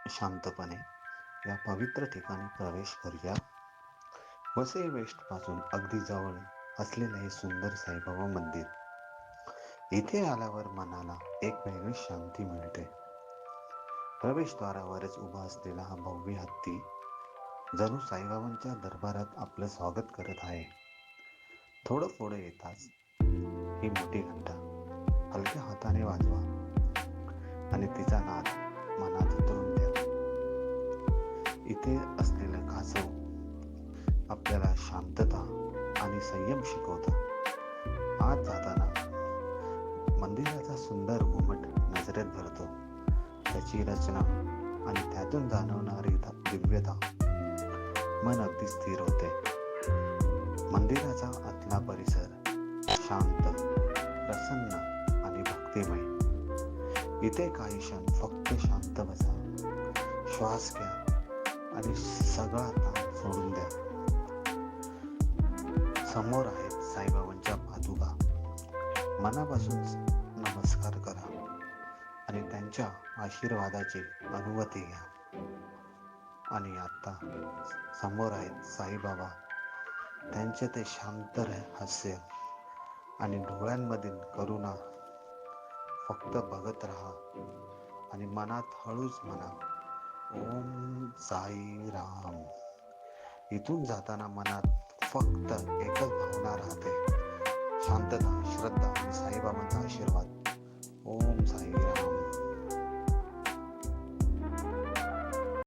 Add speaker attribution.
Speaker 1: शांतपणे या पवित्र ठिकाणी प्रवेश करूया. वसई वेस्ट पासून अगदी जवळ असलेले हे सुंदर साईबाबा मंदिर. इथे आल्यावर मनाला एक वेगळी शांती मिळते. प्रवेशद्वारावरच उभा असलेला हा भव्य हत्ती जणू साईबाबांच्या दरबारात आपलं स्वागत करत आहे. थोडं पुढे येताच ही मोठी घंटा हलक्या हाताने वाजवा आणि तिचा नाद मनात उतरून द्या. इथे असलेलं कासव आपल्याला शांतता आणि संयम शिकवतं. आत जाताना मंदिराचा सुंदर घुमट नजरेत भरतो. त्याची रचना आणि त्यातून जाणवणारी दिव्यता मन अगदी स्थिर होते. मंदिराचा आतला परिसर शांत, प्रसन्न आणि भक्तिमय. इथे काही क्षण फक्त शांत बसा, श्वास घ्या आणि सगळा ताण सोडून द्या. समोर आहेत साईबाबांच्या पादुका. मनापासून नमस्कार करा आणि त्यांच्या आशीर्वादाची अनुभूती घ्या. आणि आता समोर आहेत साईबाबा. त्यांचे ते शांत हास्य आणि डोळ्यांमधील करुणा. फक्त बघत राहा आणि मनात हळूच म्हणा, ओम साई राम. इथून जाताना मनात फक्त एकच भावना राहते, शांतता, श्रद्धा आणि साईबाबांचा आशीर्वाद. ओम साई राम.